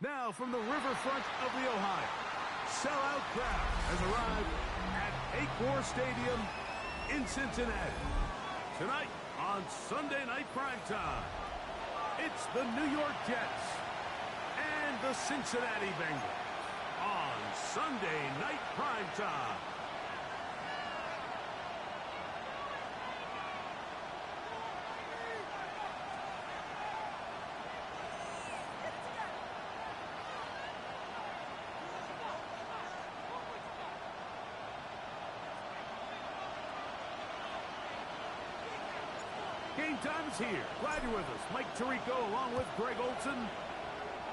Now from the riverfront of the Ohio, sellout crowd has arrived at Acor Stadium in Cincinnati. Tonight on Sunday Night Primetime, it's the New York Jets and the Cincinnati Bengals on Sunday Night Primetime. Game time is here. Glad you're with us. Mike Tirico along with Greg Olson.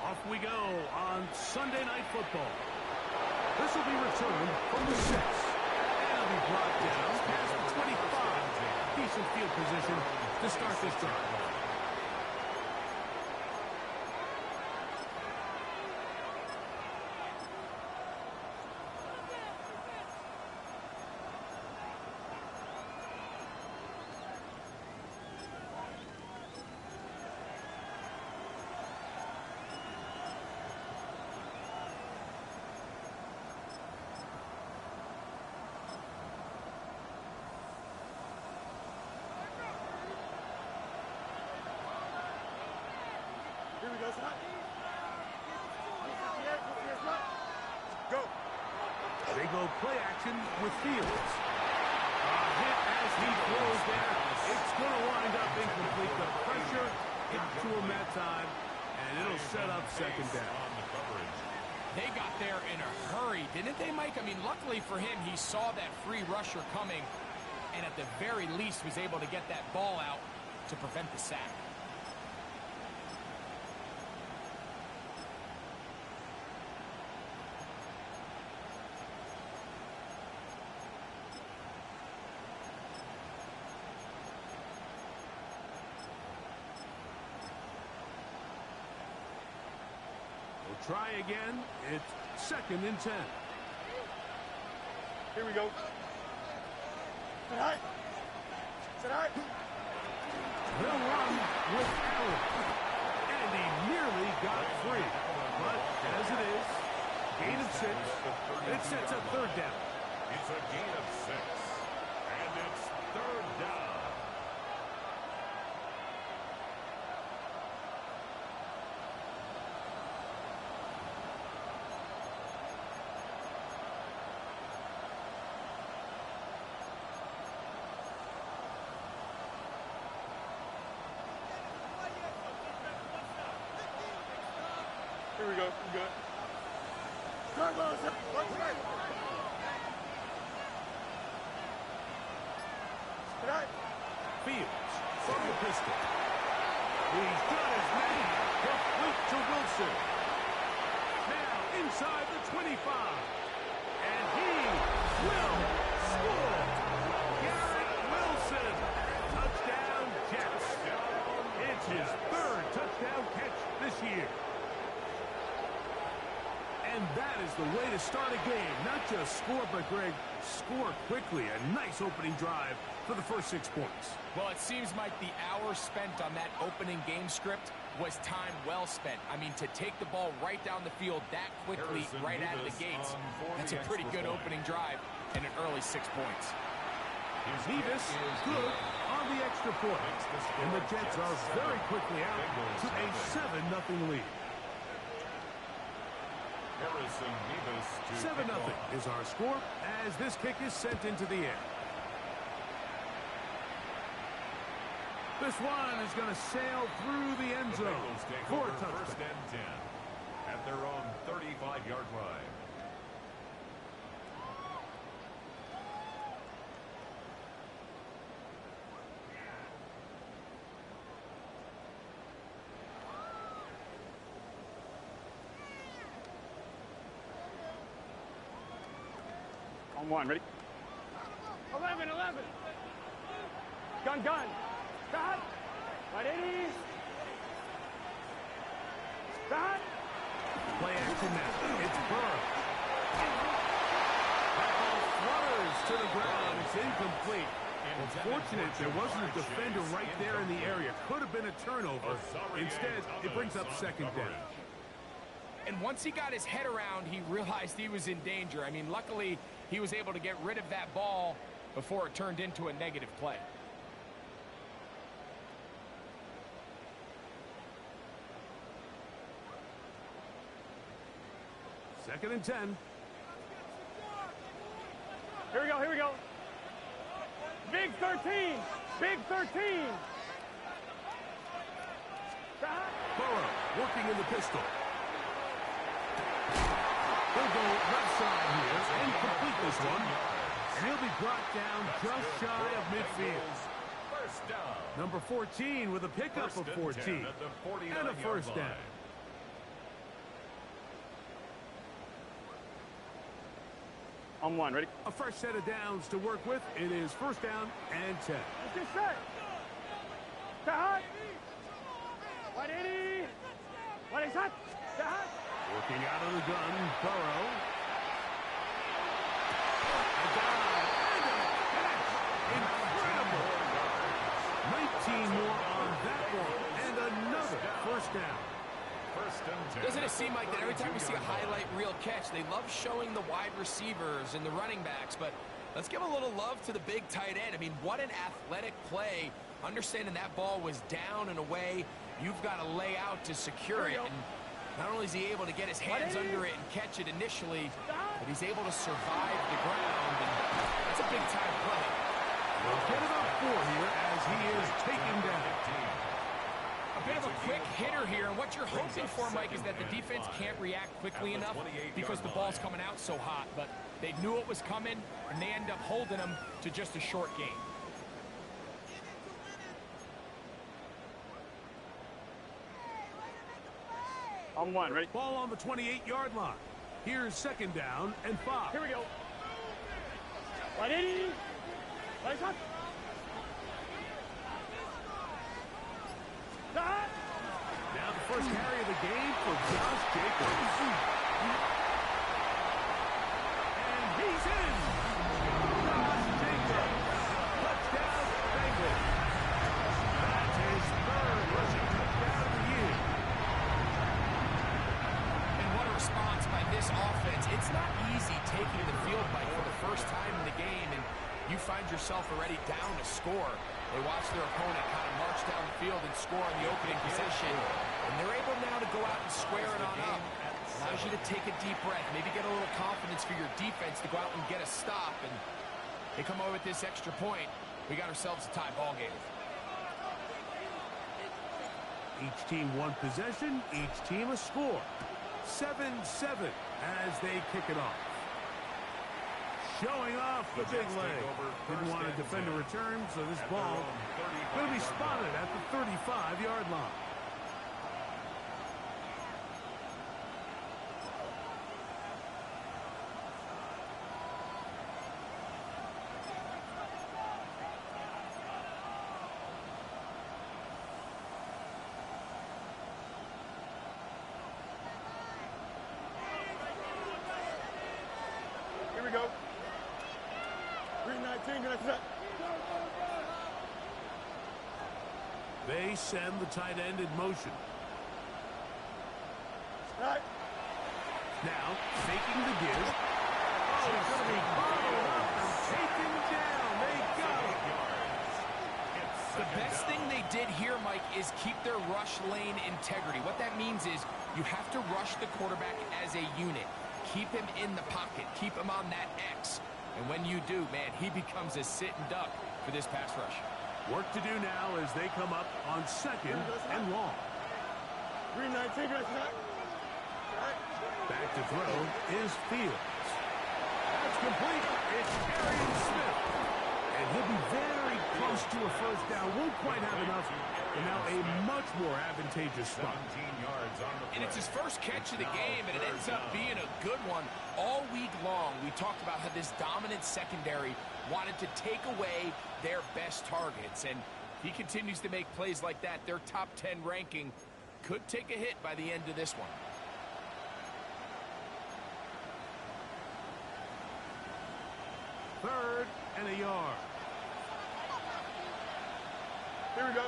Off we go on Sunday Night Football. This will be returned from the 6. And it'll be brought down past the 25. Decent field position to start this drive. Here we go, son. Go. They go play action with Fields. A hit as he throws there. It's going to wind up incomplete. The pressure got to him that time, and it'll set up second down. They got there in a hurry, didn't they, Mike? I mean, luckily for him, he saw that free rusher coming, and at the very least was able to get that ball out to prevent the sack. Try again. It's 2nd and 10. Here we go. Sit high. Sit high. They'll run with Allen. And he nearly got free. But as it is, gain of 6. It sets up 3rd down. It's a gain of 6. And it's 3rd down. Here we go. We good. Carlos. Fields from the pistol. He's got his man complete to Wilson. Now inside the 25. And he will score. Garrett Wilson. Touchdown Jets. It's his 3rd touchdown catch this year. And that is the way to start a game. Not just score, but, Greg, score quickly. A nice opening drive for the first 6 points. Well, it seems like the hour spent on that opening game script was time well spent. I mean, to take the ball right down the field that quickly, right out of the gates, that's a pretty good opening drive and an early 6 points. Nevis is good on the extra point. And the Jets are very quickly out to a 7-0 lead. 7-0 is our score as this kick is sent into the air. This one is going to sail through the end zone for a touchdown. 1st and 10 at their own 35-yard line. On 1, ready? 11. Gun. Stop. Right 80s. Stop. Play action now. It's Burr. That ball flutters to the ground. It's incomplete. Well, fortunate there wasn't a defender right there in the area. Could have been a turnover. Instead, it brings up 2nd down. And once he got his head around, he realized he was in danger. I mean, luckily, he was able to get rid of that ball before it turned into a negative play. Second and 10. Here we go, here we go. Big 13. Big 13. Burrow working in the pistol. He'll go left side here and complete this one. And he'll be brought down just shy of midfield. First down. Number 14 with a pickup of 14. And a first down. On one, ready? A fresh set of downs to work with. It is first down and 10. Let's get set. Hot. 180. 180 hot. Hot. Working out of the gun, Burrow. A dive and a catch. Incredible. 19 more on that one. And another first down. Doesn't it seem like that every time we see a highlight reel catch, they love showing the wide receivers and the running backs, but let's give a little love to the big tight end. I mean, what an athletic play. Understanding that ball was down and away, you've got to lay out to secure it. And not only is he able to get his hands under it and catch it initially, but he's able to survive the ground, and that's a big-time play. We'll get about 4 here as he is taken down. A bit of a quick hitter here, and what you're hoping for, Mike, is that the defense can't react quickly enough because the ball's coming out so hot, but they knew it was coming, and they end up holding them to just a short gain. On one, ready? Ball on the 28-yard line. Here's second down and 5. Here we go. 180. 180 hot. Now the first carry of the game for Josh Jacobs. And he's in. Josh Jacobs. Touchdown, Bengals. That's his third rushing touchdown of the year. And what a response by this offense. It's not easy taking the field, Mike, for the first time in the game, and you find yourself already down a score. They watch their opponent kind of march down the field and score on the opening possession, and they're able now to go out and square it on up. Allows you to take a deep breath, maybe get a little confidence for your defense to go out and get a stop, and they come over with this extra point. We got ourselves a tie ball game. Each team one possession, each team a score. 7-7 as they kick it off. Showing off the big leg. Didn't want to defend a return, so this ball going to be spotted at the 35-yard line. Here we go. 319, gonna set. They send the tight end in motion. Right. Now, faking the give. Oh, he's going to be bottled up and taken down. They got him. The best thing they did here, Mike, is keep their rush lane integrity. What that means is you have to rush the quarterback as a unit. Keep him in the pocket. Keep him on that X. And when you do, man, he becomes a sitting duck for this pass rush. Work to do now as they come up on second and long. 319, gonna set. Back to throw is Fields. That's complete. It's Arian Smith. And he'll be very close to a first down. Won't quite have enough. And now a much more advantageous spot. And it's his first catch of the game, and it ends up being a good one. All week long, we talked about how this dominant secondary wanted to take away their best targets. And if he continues to make plays like that, their top 10 ranking could take a hit by the end of this one. Third and a yard. Here we go.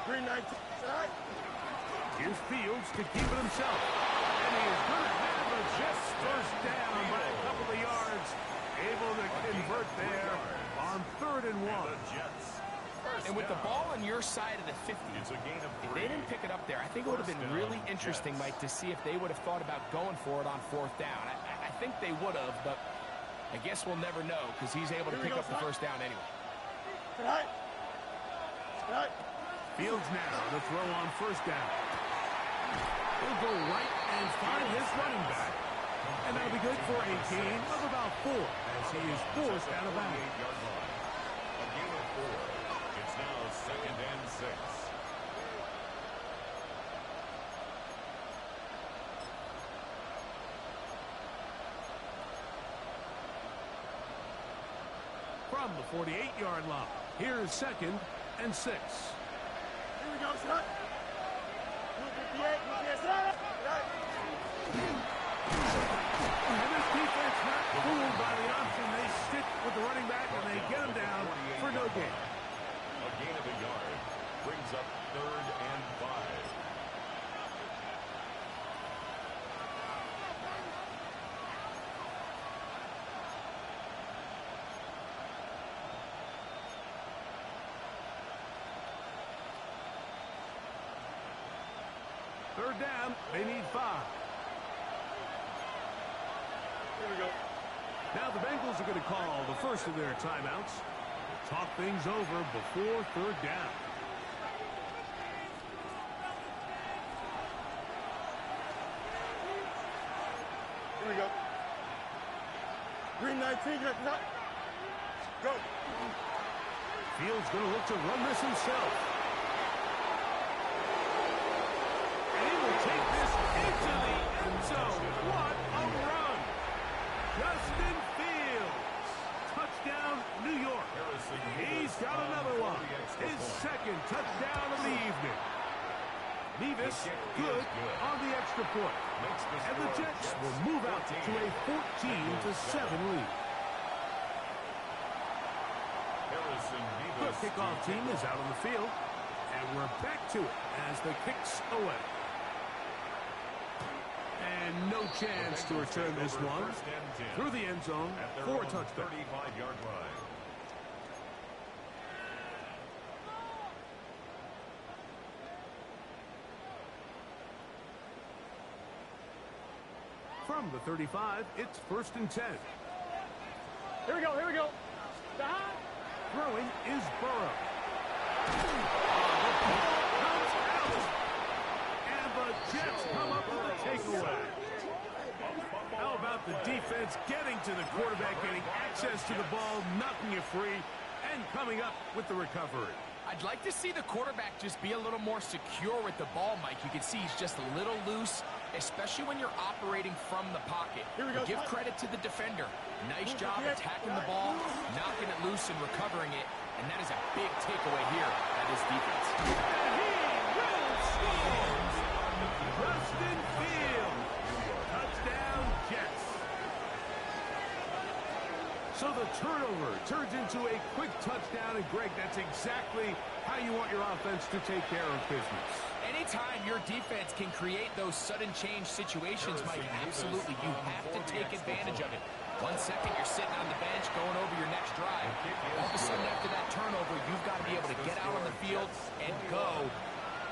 319. Set. Here's Here's Fields to keep it himself. And he is going to have a just first down by a couple of yards. Able to convert there on 3rd and 1. And with the ball on your side of the 50, if they didn't pick it up there, I think it would have been really interesting, Mike, to see if they would have thought about going for it on 4th down. I think they would have, but I guess we'll never know because he's able to pick up the first down anyway. Fields now to throw on 1st down. He'll go right and find his running back. And that'll be good for a gain of about 4 as he is forced out of bounds. A gain of 4. It's now 2nd and 6. From the 48-yard line, here's 2nd and 6. Here we go, son. 58, And this defense not fooled by the option. They stick with the running back and they get him down for no gain. A gain of a yard brings up 3rd and 5. Third down, they need 5. Here we go. Now the Bengals are going to call the first of their timeouts. Talk things over before 3rd down. Here we go. Green 19, go. Fields going to look to run this himself. And he will take this into the end zone. What a run! Justin Fields. Touchdown, New York. He's got another one. His 2nd touchdown of the evening. Nevis good on the extra point. And the Jets will move out to a 14-7 lead. The kickoff team is out on the field. And we're back to it as the kick's away. And no chance to return this one through the end zone for a touchdown. 35-yard line. From the 35, it's 1st and 10. Here we go, here we go. Throwing is Burrow. And the Jets come up with a takeaway. How about the defense getting to the quarterback, getting access to the ball, knocking it free, and coming up with the recovery? I'd like to see the quarterback just be a little more secure with the ball, Mike. You can see he's just a little loose, especially when you're operating from the pocket. Here we go. Give credit to the defender. Nice job attacking the ball, knocking it loose and recovering it. And that is a big takeaway here at his defense. And he will score! Justin Fields. Touchdown, Jets. So the turnover turns into a quick touchdown. And, Greg, that's exactly how you want your offense to take care of business. Anytime your defense can create those sudden change situations, Mike, absolutely, you have to take advantage of it. 1 second, you're sitting on the bench going over your next drive. All of a sudden, after that turnover, you've got to be able to get out on the field and go.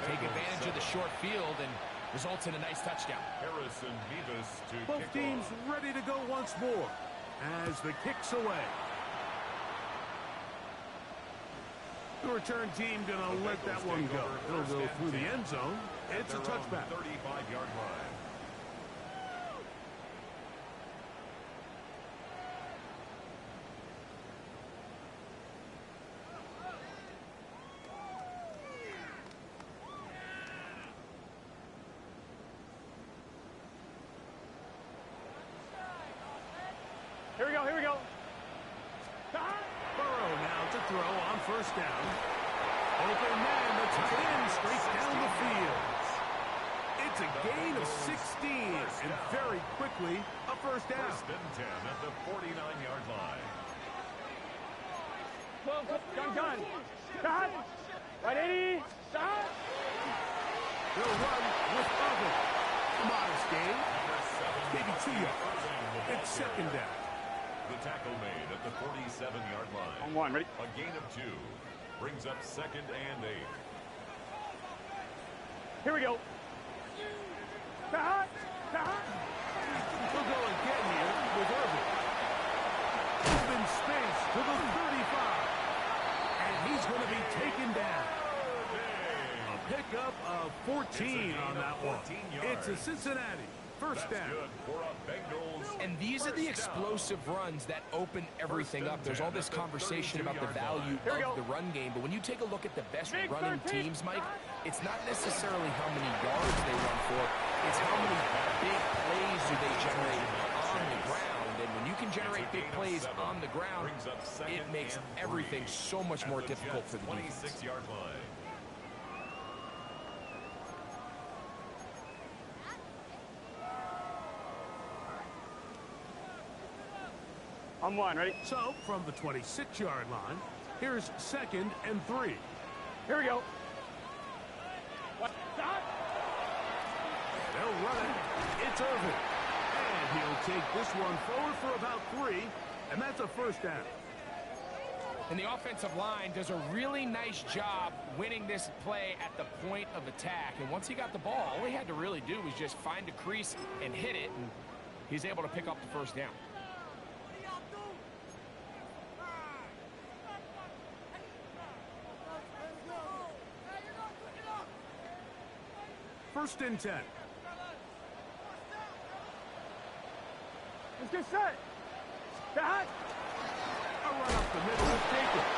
Take advantage of the short field and results in a nice touchdown. Both teams ready to go once more as the kick's away. The return team going to let that one go. It'll go through the end zone. It's a touchback. 35-yard line. Here we go, here we go. Burrow now to throw on 1st down. Open man, the tight end straight down the field. It's a gain of 16, and very quickly, a 1st down. 1st and 10 at the 49-yard line. Gun. Right 80. They'll run almost perfect. A modest gain. Maybe 2 yards. It's second down. The tackle made at the 47-yard line. On one, ready? A gain of 2 brings up 2nd and 8. Here we go. Cut. He'll go again here with Irvin. Open space to the 35. And he's going to be taken down. A pickup of 14 on that one. It's a Cincinnati first down. Good for a Bengals. And these are the explosive runs that open everything up. There's all this conversation about the value of the run game, but when you take a look at the best running teams, Mike, it's not necessarily how many yards they run for, it's how many big plays do they generate on the ground. And when you can generate big plays on the ground, it makes everything so much more difficult for the defense. 26-yard line. On one, ready? So, from the 26-yard line, here's 2nd and 3. Here we go. What? Stop. They'll run it. It's Irvin. And he'll take this one forward for about 3, and that's a first down. And the offensive line does a really nice job winning this play at the point of attack. And once he got the ball, all he had to really do was just find a crease and hit it, and he's able to pick up the first down. First and 10. Let's get set. Cut. A run up the middle is Jacobs.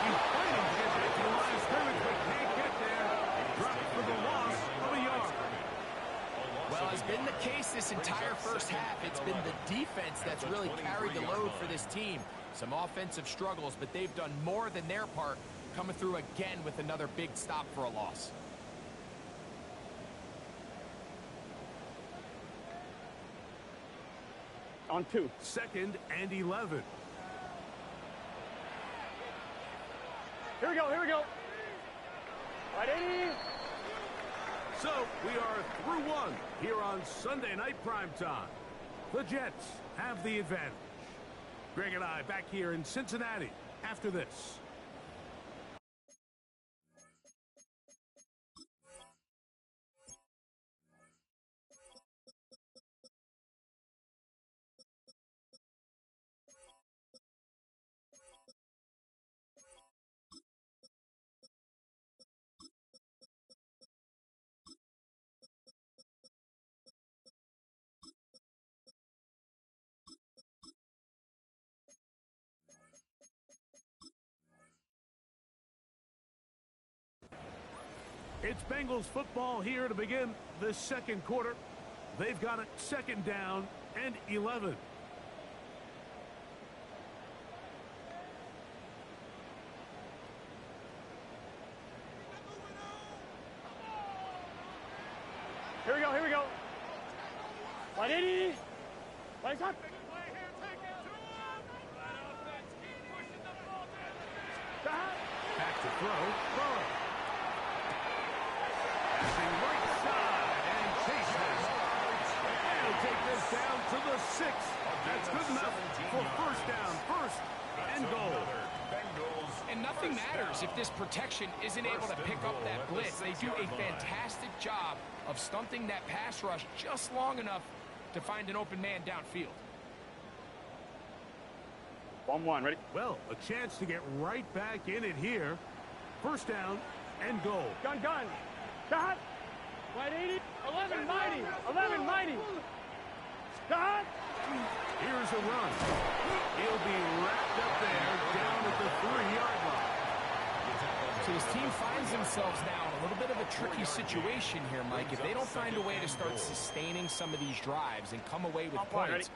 He's fighting to get back to the line of scrimmage, but can't get there. Dropped for the loss of a yard. Well, it's been the case this entire first half. It's been the defense that's really carried the load for this team. Some offensive struggles, but they've done more than their part, coming through again with another big stop for a loss. On 2. 2nd and 11. Here we go. Right, 80. So, we are through 1 here on Sunday Night Primetime. The Jets have the advantage. Greg and I back here in Cincinnati after this. It's Bengals football here to begin the second quarter. They've got it 2nd down and 11. Here we go. Right, 80. Right, up. Back to throw. Burrow. Passing right side and chases. They'll take this down to the 6. That's good enough for first down. First and goal. And nothing matters if this protection isn't able to pick up that blitz. They do a fantastic job of stunting that pass rush just long enough to find an open man downfield. On one, ready? Well, a chance to get right back in it here. First down and goal. Gun. Cut. Right, 80. 11 mighty. 11 mighty. Cut. Here's a run. He'll be wrapped up there down at the 3-yard line. So this team finds themselves now in a little bit of a tricky situation here, Mike. If they don't find a way to start sustaining some of these drives and come away with points,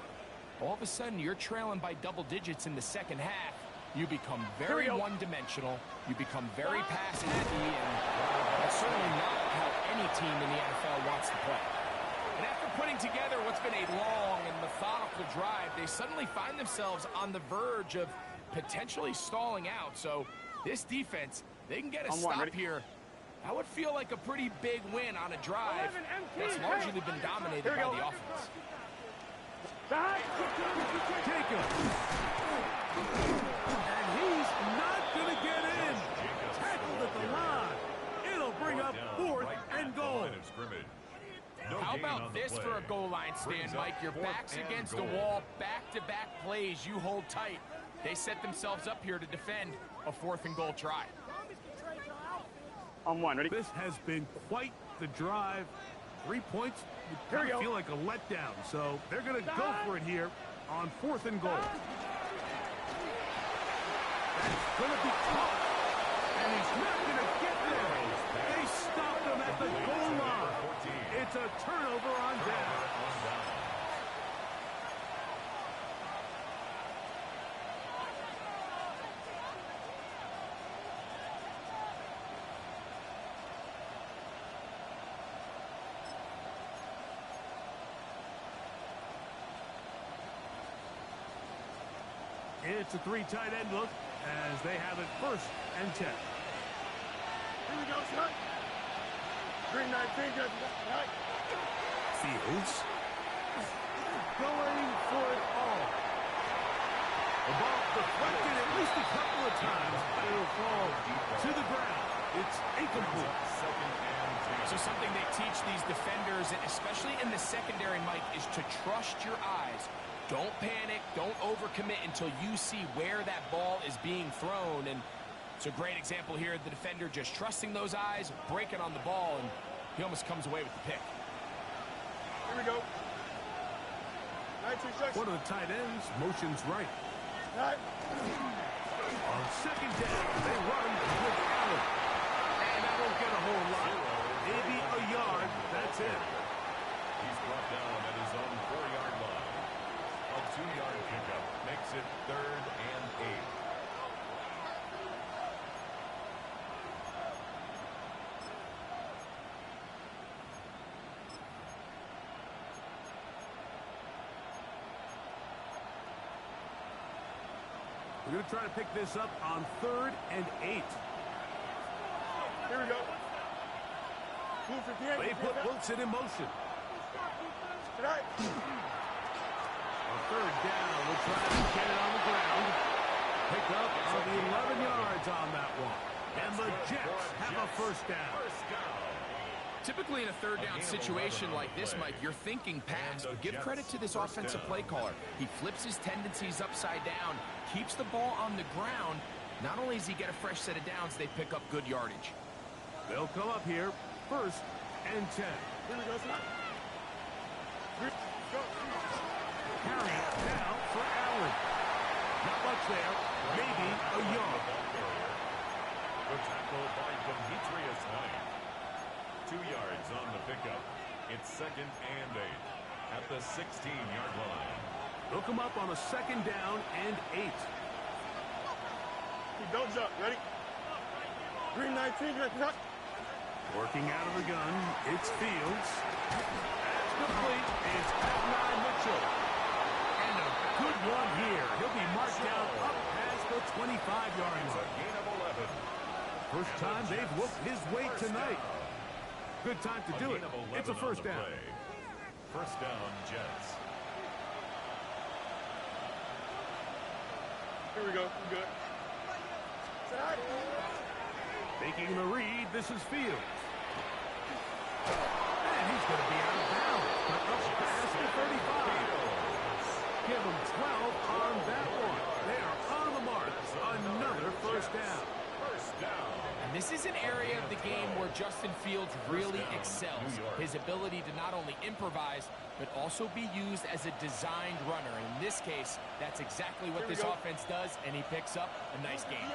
all of a sudden you're trailing by double digits in the second half. You become very one-dimensional. You become very pass-happy, and that's certainly not how any team in the NFL wants to play. And after putting together what's been a long and methodical drive, they suddenly find themselves on the verge of potentially stalling out. So this defense, they can get a stop here That would feel like a pretty big win on a drive that's largely been dominated by the offense. Jacobs. And he's not going to get in. Tackled at the line. It'll bring up 4th and goal. How about this for a goal line stand, Mike? Your back's against the wall, back-to-back plays, you hold tight. They set themselves up here to defend a 4th and goal try. On one, ready? This has been quite the drive. 3 points would kind of feel like a letdown, so they're going to go for it here on 4th and goal. That's going to be caught, and he's not going to get there. They stopped him at the goal line. It's a turnover on down. It's a 3 tight end look as they have it 1st and 10. Here we go, son. Green 19, good. Fields going for it all. The ball deflected at least a couple of times, but it'll fall to the ground. It's incomplete. So something they teach these defenders, especially in the secondary, Mike, is to trust your eyes. Don't panic, don't overcommit until you see where that ball is being thrown. And it's a great example here. The defender just trusting those eyes, breaking on the ball, and he almost comes away with the pick. Here we go. 19 seconds. One of the tight ends motions right. Right. On 2nd down, they run with Allen. And that won't get a whole lot. Maybe a yard. That's it. He's brought down at his own 4-yard line. A 2-yard pickup makes it 3rd and 8. We're going to try to pick this up on 3rd and 8. Here we go. They put Wilson in motion. Tonight. On 3rd down, we'll try to get it on the ground. Pick up on the 11 yards on that one. And the Jets have a 1st down. Typically in a 3rd down situation like this, Mike, you're thinking pass. But give credit to this offensive play caller. He flips his tendencies upside down, keeps the ball on the ground. Not only does he get a fresh set of downs, they pick up good yardage. They'll come up here 1st and 10. Here we go, son. Carry now for Allen. Not much there. Maybe a yard. The tackle by Demetrius White. 2 yards on the pickup. It's 2nd and 8 at the 16-yard line. They'll come up on a 2nd down and 8. Don't jump. Ready? Green 19, good. Working out of the gun, it's Fields. That's complete. It's Adonai Mitchell. And a good one here. He'll be marked down up past the 25-yard line. Gain of 11. First time they've whooped his way tonight. Good time to do it. It's a 1st down. 1st down, Jets. Here we go. We're good. Taking the read, this is Fields. And he's going to be out of bounds. But up past the 35. Give him 12 on that one. They are on the mark. Another 1st down. 1st down. And this is an area of the game where Justin Fields really excels. His ability to not only improvise, but also be used as a designed runner. And in this case, that's exactly what this offense does, and he picks up a nice game.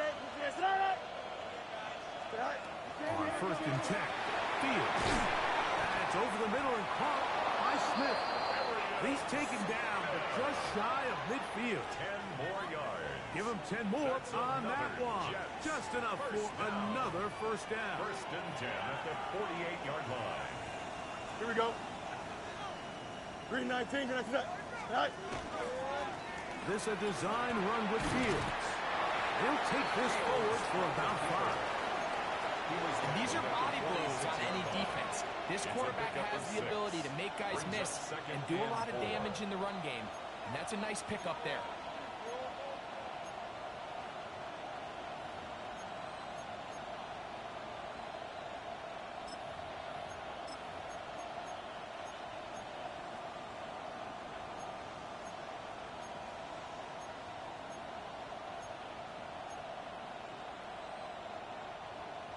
On 1st and 10, Fields. That's over the middle and caught by Smith. He's taken down, but just shy of midfield. 10 more yards. Give him 10 more on that one. Just enough for another 1st down. 1st and 10 at the 48-yard line. Here we go. Green 19, good. This a design run with Fields. He'll take this forward for about 5. And these are body blows on any defense. This quarterback has the ability to make guys miss and do a lot of damage in the run game. And that's a nice pickup there.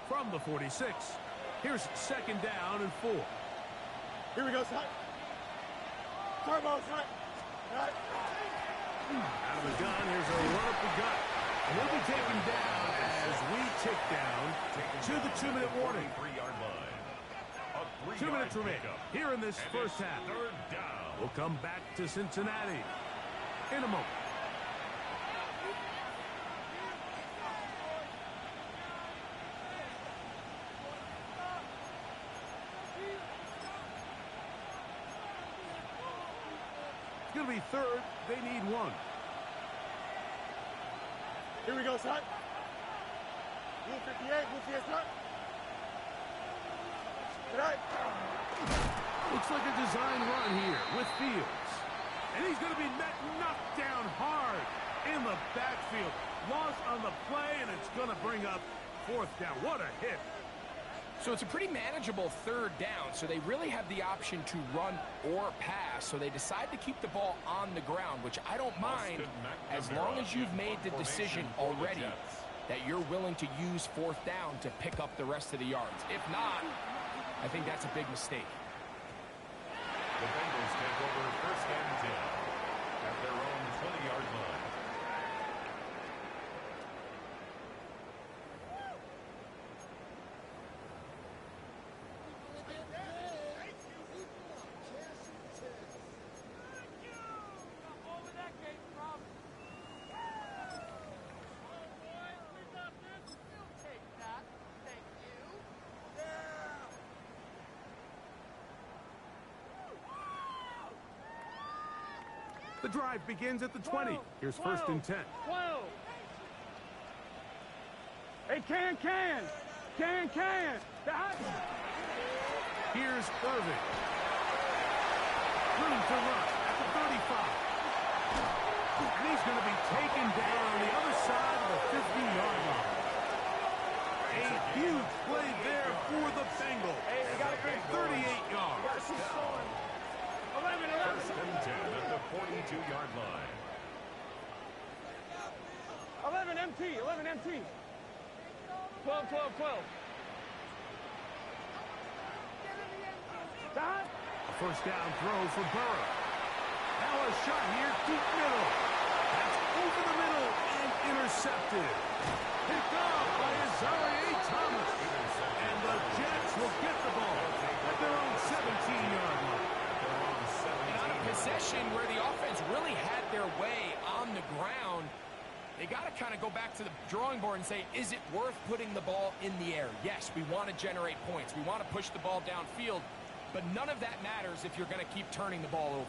From the 46, here's second down and 4. Here we go, son. Turbo, son. Out of the gun, here's a run up the gut. And he'll be taken down as we tick down to the 2-minute warning. 3-yard line. 2 minutes remain here in this first half. Third down. We'll come back to Cincinnati in a moment. It's going to be third. They need 1. Here we go, son. Blue 58, blue 58, son. Tonight. Looks like a design run here with Fields. And he's going to be knocked down hard in the backfield. Loss on the play, and it's going to bring up 4th down. What a hit. So it's a pretty manageable third down, so they really have the option to run or pass, so they decide to keep the ball on the ground, which I don't mind as long as you've made the decision already that you're willing to use 4th down to pick up the rest of the yards. If not, I think that's a big mistake. The Bengals take over 1st and 10 at their own 20-yard line. The drive begins at the 20. Here's 1st and 10. 12. Hey, can. Here's Irving. Room to run at the 35. And he's going to be taken down on the other side of the 50-yard line. A huge play there for the Bengals. Hey, we got a big 38 yards. 11. 1st and 10 at the 42-yard line. 11 MT. 12. Don? A 1st down throw for Burrow. Now a shot here, deep middle. That's over the middle and intercepted. Picked off by Azariah Thomas. And the Jets will get the ball at their own 17-yard line. And on a possession where the offense really had their way on the ground, they got to kind of go back to the drawing board and say, is it worth putting the ball in the air? Yes, we want to generate points. We want to push the ball downfield, but none of that matters if you're going to keep turning the ball over.